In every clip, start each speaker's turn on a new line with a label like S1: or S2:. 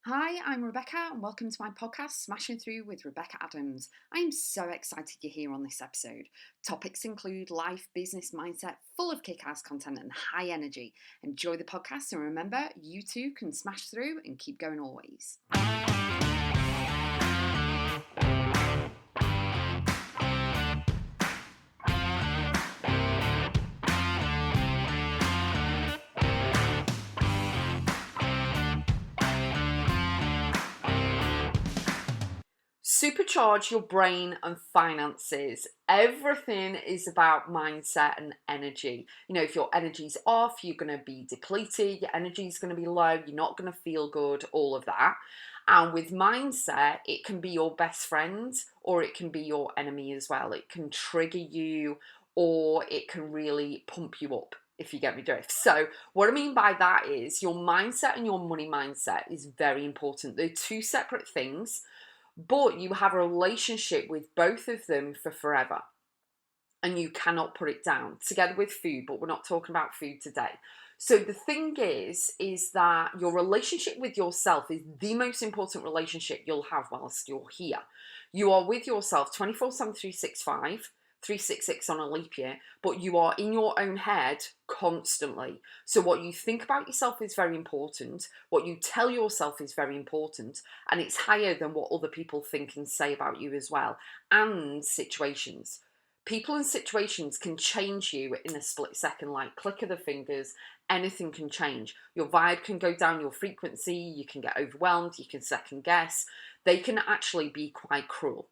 S1: Hi, I'm Rebecca, and welcome to my podcast, Smashing Through with Rebecca Adams. I am so excited you're here on this episode. Topics include life, business, mindset, full of kick ass content and high energy. Enjoy the podcast, and remember, you too can smash through and keep going always. Supercharge your brain and finances. Everything is about mindset and energy. You know, if your energy's off, you're going to be depleted, your energy's going to be low, you're not going to feel good, all of that. And with mindset, it can be your best friend or it can be your enemy as well. It can trigger you or it can really pump you up, if you get me drift. So what I mean by that is your mindset and your money mindset is very important. They're two separate things, but you have a relationship with both of them for forever and you cannot put it down, together with food, but we're not talking about food today. So the thing is that your relationship with yourself is the most important relationship you'll have whilst you're here. You are with yourself 24/7, 365, 366 on a leap year, but you are in your own head constantly. So what you think about yourself is very important. What you tell yourself is very important, and it's higher than what other people think and say about you as well, and situations. People and situations can change you in a split second, like click of the fingers. Anything can change. Your vibe can go down, your frequency, you can get overwhelmed, you can second guess. They can actually be quite cruel.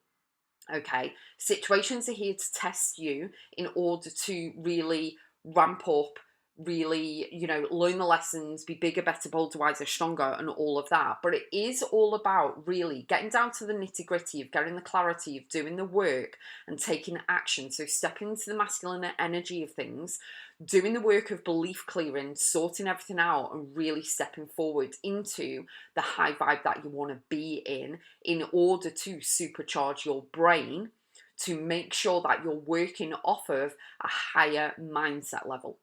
S1: Okay, situations are here to test you in order to really ramp up, really, learn the lessons, be bigger, better, bolder, wiser, stronger, and all of that. But it is all about really getting down to the nitty gritty of getting the clarity of doing the work and taking action. So stepping into the masculine energy of things, doing the work of belief clearing, sorting everything out, and really stepping forward into the high vibe that you want to be in order to supercharge your brain to make sure that you're working off of a higher mindset level.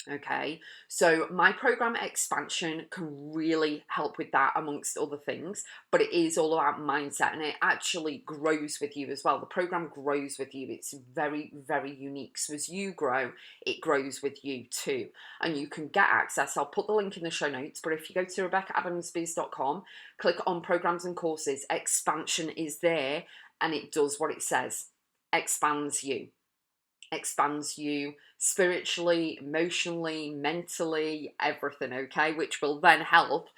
S1: Okay, so my program Expansion can really help with that, amongst other things, but it is all about mindset and it actually grows with you as well. The program grows with you, it's very, very unique. So as you grow, it grows with you too. And you can get access, I'll put the link in the show notes, but if you go to RebeccaAdamsBiz.com, click on programs and courses, Expansion is there and it does what it says, expands you. Expands you spiritually, emotionally, mentally, everything, okay? Which will then help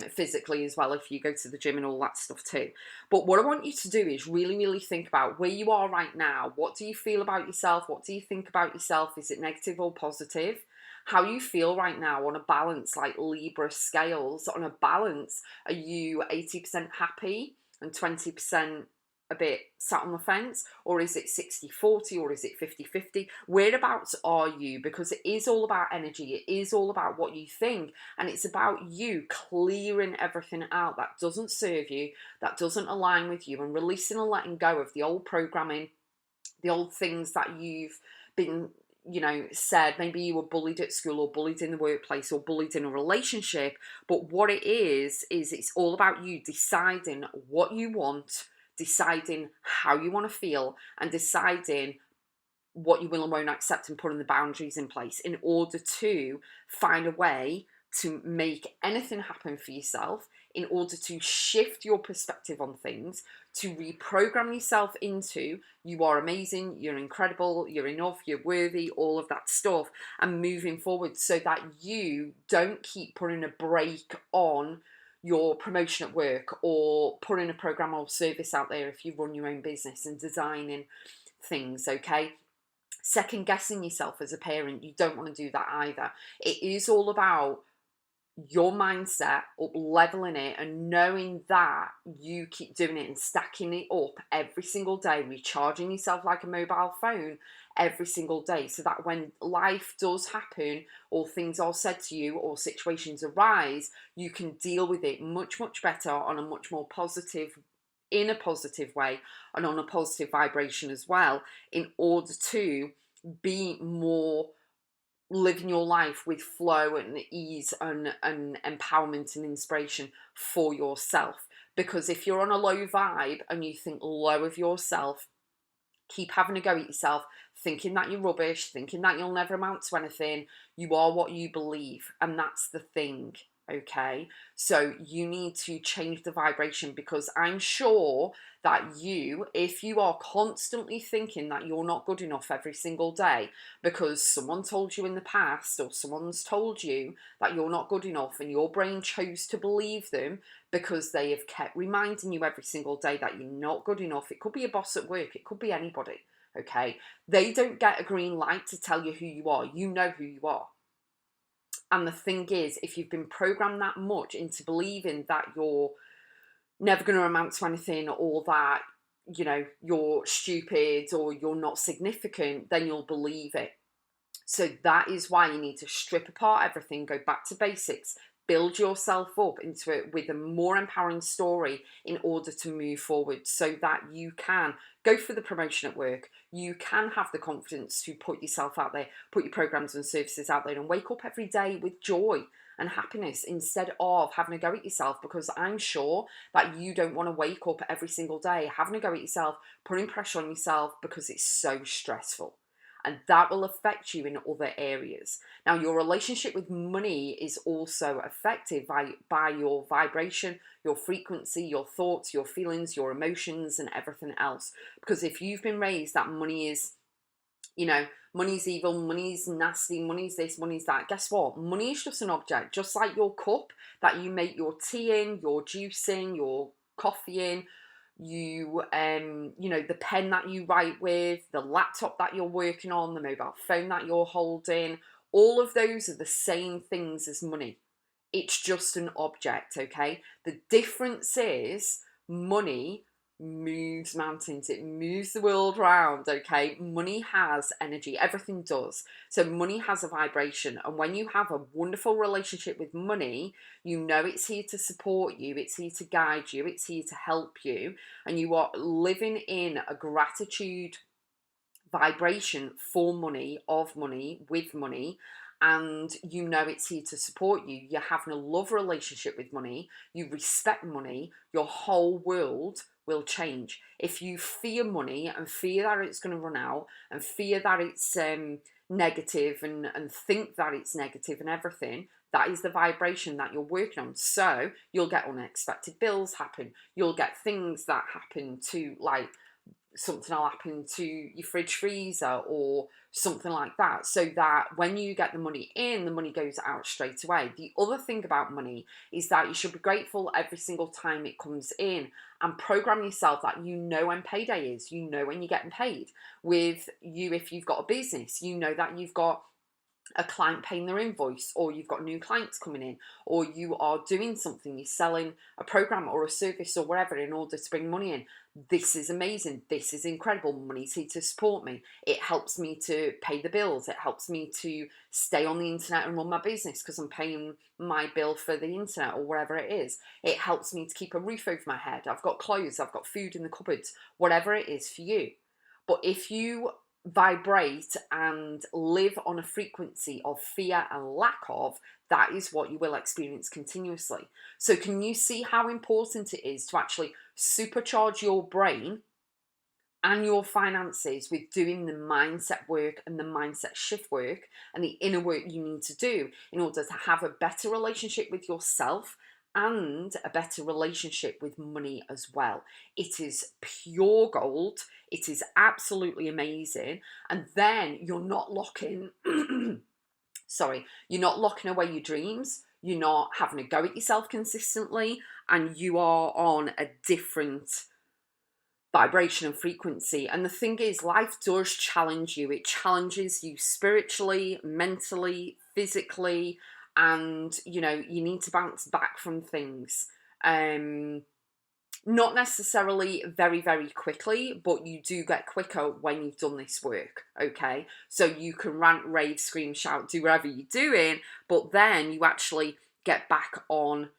S1: physically as well if you go to the gym and all that stuff too. But what I want you to do is really, really think about where you are right now. What do you feel about yourself? What do you think about yourself? Is it negative or positive? How you feel right now on a balance, like Libra scales, on a balance, are you 80% happy and 20% a bit sat on the fence, or is it 60-40, or is it 50-50? Whereabouts are you? Because it is all about energy, it is all about what you think, and it's about you clearing everything out that doesn't serve you, that doesn't align with you, and releasing and letting go of the old programming, the old things that you've been said. Maybe you were bullied at school or bullied in the workplace or bullied in a relationship, but what it is it's all about you deciding what you want, deciding how you want to feel, and deciding what you will and won't accept, and putting the boundaries in place in order to find a way to make anything happen for yourself, in order to shift your perspective on things, to reprogram yourself into you are amazing, you're incredible, you're enough, you're worthy, all of that stuff, and moving forward so that you don't keep putting a brake on your promotion at work or putting a program or service out there if you run your own business and designing things, okay? Second guessing yourself as a parent, you don't want to do that either. It is all about your mindset, up leveling it, and knowing that you keep doing it and stacking it up every single day, recharging yourself like a mobile phone every single day, so that when life does happen or things are said to you or situations arise, you can deal with it much, much better on a much more positive, in a positive way, and on a positive vibration as well, in order to be more living your life with flow and ease and empowerment and inspiration for yourself. Because if you're on a low vibe and you think low of yourself, keep having a go at yourself, thinking that you're rubbish, thinking that you'll never amount to anything. You are what you believe, and that's the thing. Okay, so you need to change the vibration, because I'm sure that you, if you are constantly thinking that you're not good enough every single day because someone told you in the past, or someone's told you that you're not good enough, and your brain chose to believe them because they have kept reminding you every single day that you're not good enough. It could be a boss at work, it could be anybody. Okay, they don't get a green light to tell you who you are. You know who you are. And the thing is, if you've been programmed that much into believing that you're never going to amount to anything, or that, you know, you're stupid or you're not significant, then you'll believe it. So that is why you need to strip apart everything, go back to basics, build yourself up into it with a more empowering story in order to move forward, so that you can go for the promotion at work. You can have the confidence to put yourself out there, put your programs and services out there, and wake up every day with joy and happiness instead of having a go at yourself. Because I'm sure that you don't want to wake up every single day having a go at yourself, putting pressure on yourself, because it's so stressful. And that will affect you in other areas. Now, your relationship with money is also affected by your vibration, your frequency, your thoughts, your feelings, your emotions, and everything else. Because if you've been raised that money is, you know, money's evil, money's nasty, money's this, money's that, guess what? Money is just an object, just like your cup that you make your tea in, your juice in, your coffee in, you know, the pen that you write with, the laptop that you're working on, the mobile phone that you're holding, all of those are the same things as money. It's just an object, okay? The difference is money moves mountains, it moves the world round, okay? Money has energy, everything does. So money has a vibration, and when you have a wonderful relationship with money, you know it's here to support you, it's here to guide you, it's here to help you, and you are living in a gratitude vibration for money, of money, with money, and you know it's here to support you. You're having a love relationship with money, you respect money, your whole world will change. If you fear money and fear that it's going to run out, and fear that it's negative, and think that it's negative and everything, that is the vibration that you're working on. So you'll get unexpected bills happen, you'll get things that happen to, like, something will happen to your fridge freezer or something like that, so that when you get the money in, the money goes out straight away. The other thing about money is that you should be grateful every single time it comes in, and program yourself that you know when payday is, you know when you're getting paid. With you, if you've got a business, you know that you've got a client paying their invoice, or you've got new clients coming in, or you are doing something, you're selling a program or a service or whatever in order to bring money in. This is amazing, this is incredible, money's here to support me, it helps me to pay the bills, it helps me to stay on the internet and run my business because I'm paying my bill for the internet or whatever it is, it helps me to keep a roof over my head, I've got clothes, I've got food in the cupboards, whatever it is for you. But if you vibrate and live on a frequency of fear and lack of, that is what you will experience continuously. So can you see how important it is to actually supercharge your brain and your finances with doing the mindset work and the mindset shift work and the inner work you need to do in order to have a better relationship with yourself and a better relationship with money as well? It is pure gold. It is absolutely amazing. And then you're not locking, you're not locking away your dreams. You're not having a go at yourself consistently, and you are on a different vibration and frequency. And the thing is, life does challenge you. It challenges you spiritually, mentally, physically, and you know, you need to bounce back from things. Not necessarily very, very quickly, but you do get quicker when you've done this work, okay? So you can rant, rave, scream, shout, do whatever you're doing, but then you actually get back on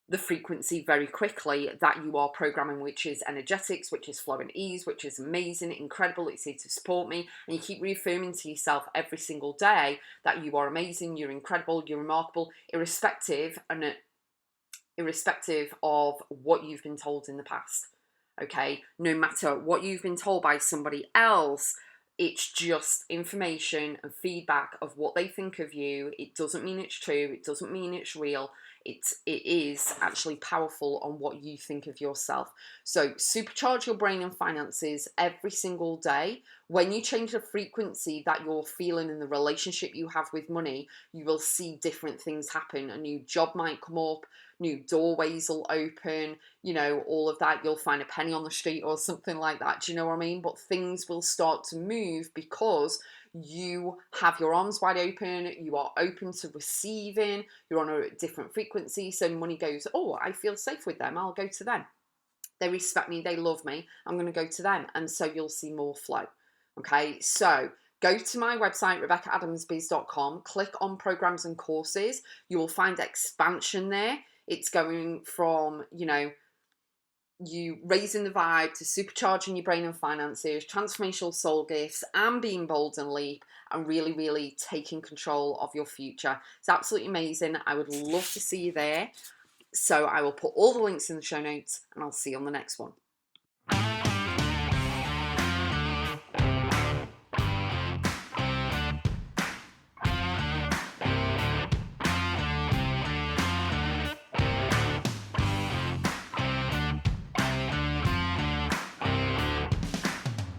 S1: the frequency very quickly that you are programming, which is energetics, which is flow and ease, which is amazing, incredible, it's here to support me. And you keep reaffirming to yourself every single day that you are amazing, you're incredible, you're remarkable, irrespective of what you've been told in the past. Okay, no matter what you've been told by somebody else, it's just information and feedback of what they think of you. It doesn't mean it's true, it doesn't mean it's real. It is actually powerful on what you think of yourself. So supercharge your brain and finances every single day. When you change the frequency that you're feeling in the relationship you have with money, you will see different things happen. A new job might come up, new doorways will open, you know, all of that. You'll find a penny on the street or something like that. Do you know what I mean? But things will start to move because you have your arms wide open, you are open to receiving, you're on a different frequency. So money goes, oh, I feel safe with them, I'll go to them. They respect me, they love me, I'm going to go to them. And so you'll see more flow. Okay, so go to my website, RebeccaAdamsBiz.com, click on programs and courses. You will find expansion there. It's going from, you know, you raising the vibe to supercharging your brain and finances, transformational soul gifts, and being bold and leap, and really, really taking control of your future. It's absolutely amazing. I would love to see you there. So I will put all the links in the show notes, and I'll see you on the next one.